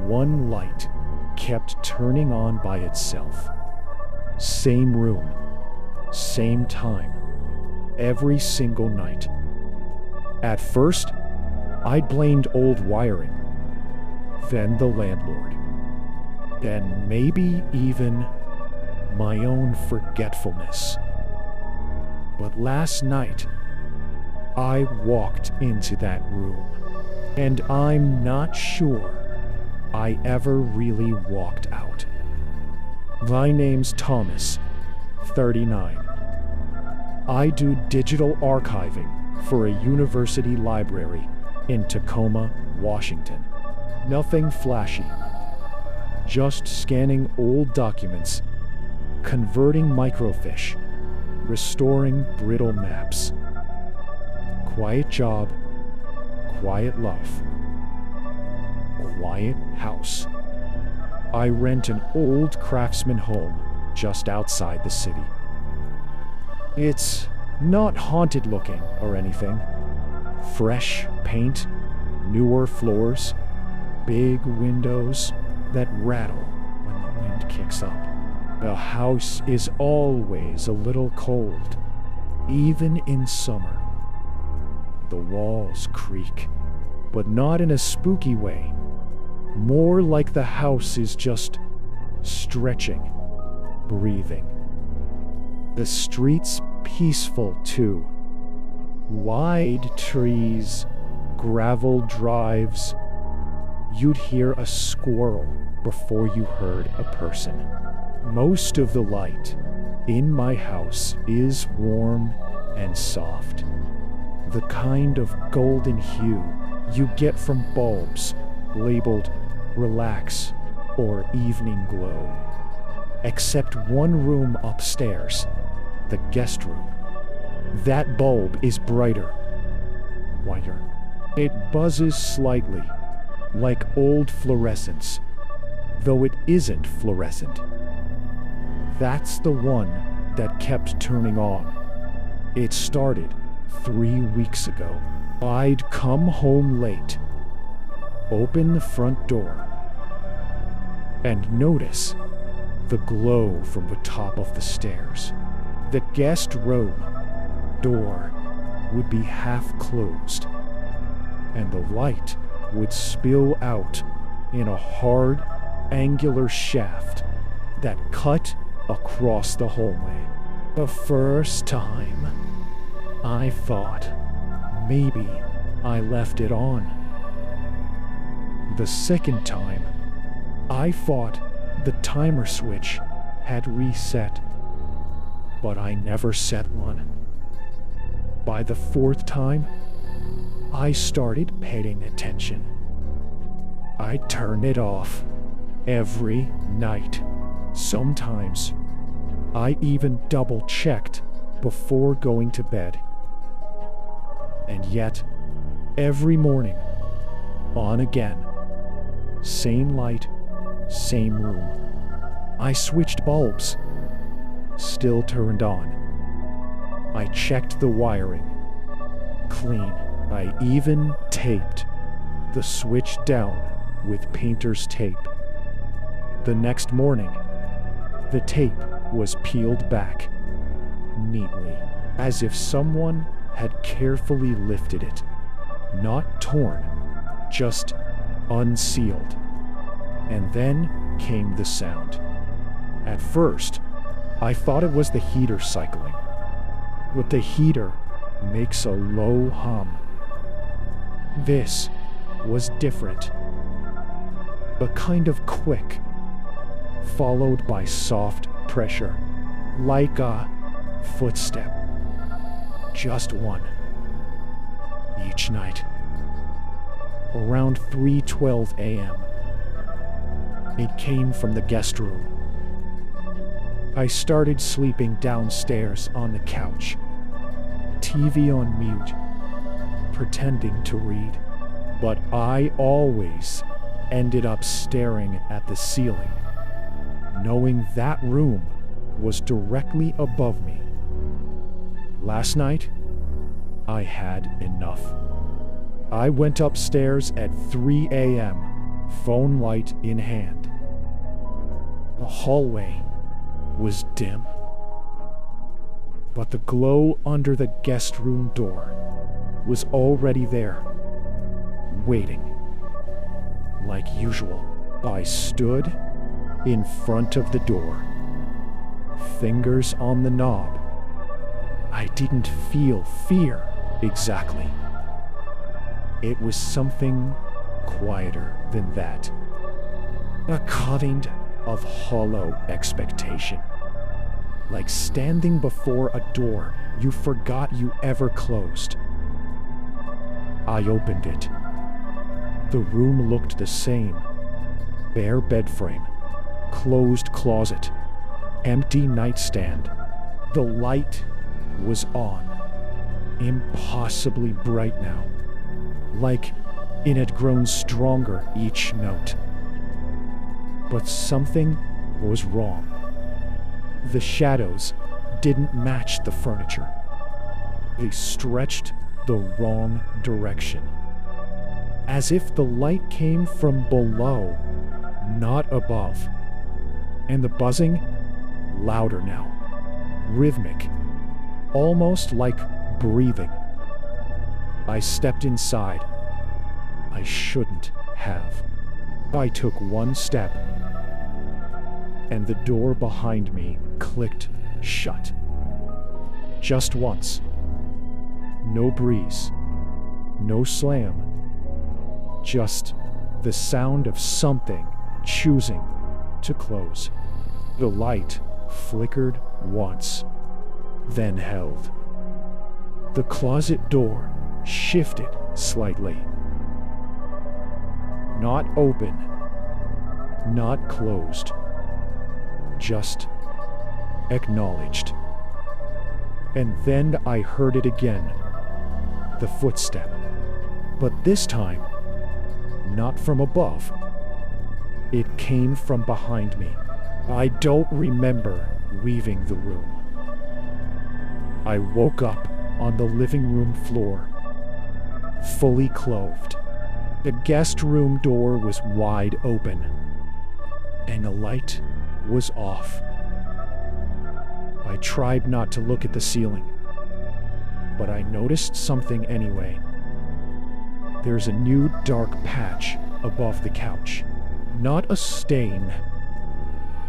one light kept turning on by itself. Same room, same time, every single night. At first, I blamed old wiring, then the landlord, then maybe even my own forgetfulness. But last night, I walked into that room, and I'm not sure I ever really walked out. My name's Thomas, 39. I do digital archiving for a university library in Tacoma, Washington. Nothing flashy, just scanning old documents, converting microfiche, restoring brittle maps. Quiet job, quiet love, quiet house. I rent an old craftsman home just outside the city. It's not haunted looking or anything. Fresh paint, newer floors, big windows that rattle when the wind kicks up. The house is always a little cold, even in summer. The walls creak, but not in a spooky way. More like the house is just stretching, breathing. The street's peaceful too. Wide trees, gravel drives. You'd hear a squirrel before you heard a person. Most of the light in my house is warm and soft. The kind of golden hue you get from bulbs labeled relax or evening glow. Except one room upstairs, the guest room. That bulb is brighter, whiter. It buzzes slightly, like old fluorescence, though it isn't fluorescent. That's the one that kept turning on. It started 3 weeks ago. I'd come home late, open the front door, and notice the glow from the top of the stairs. The guest room door would be half closed, and the light would spill out in a hard, angular shaft that cut across the hallway. The first time, I thought maybe I left it on. The second time, I thought the timer switch had reset, but I never set one. By the fourth time, I started paying attention. I turned it off every night. Sometimes, I even double-checked before going to bed. And yet, every morning, on again. Same light, same room. I switched bulbs, still turned on. I checked the wiring, clean. I even taped the switch down with painter's tape. The next morning, the tape was peeled back, neatly, as if someone had carefully lifted it. Not torn, just unsealed. And then came the sound. At first, I thought it was the heater cycling, but the heater makes a low hum. This was different. A kind of quick, followed by soft pressure, like a footstep. Just one. Each night. Around 3:12 a.m. It came from the guest room. I started sleeping downstairs on the couch, TV on mute, pretending to read. But I always ended up staring at the ceiling, knowing that room was directly above me. Last night, I had enough. I went upstairs at 3 a.m., phone light in hand. The hallway was dim, but the glow under the guest room door was already there, waiting. Like usual, I stood in front of the door, fingers on the knob. I didn't feel fear exactly. It was something quieter than that. A kind of hollow expectation. Like standing before a door you forgot you ever closed. I opened it. The room looked the same. Bare bed frame, closed closet, empty nightstand. The light was on, impossibly bright now, like it had grown stronger each note. But something was wrong. The shadows didn't match the furniture. They stretched the wrong direction, as if the light came from below, not above. And the buzzing, louder now, rhythmic, almost like breathing. I stepped inside. I shouldn't have. I took one step, and the door behind me clicked shut. Just once. No breeze, no slam, just the sound of something choosing to close. The light flickered once, then held. The closet door shifted slightly. Not open, not closed, just acknowledged. And then I heard it again, the footstep, but this time, not from above. It came from behind me. I don't remember leaving the room. I woke up on the living room floor, fully clothed. The guest room door was wide open, and the light was off. I tried not to look at the ceiling, but I noticed something anyway. There's a new dark patch above the couch. Not a stain,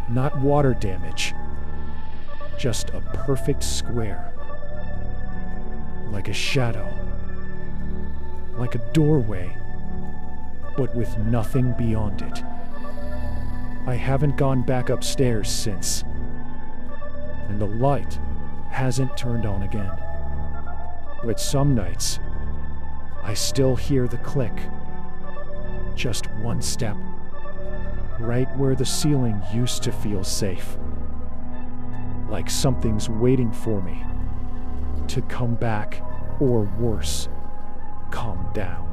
not water damage, just a perfect square. Like a shadow, like a doorway, but with nothing beyond it. I haven't gone back upstairs since, and the light hasn't turned on again. But some nights, I still hear the click. Just one step, right where the ceiling used to feel safe. Like something's waiting for me to come back, or worse, come down.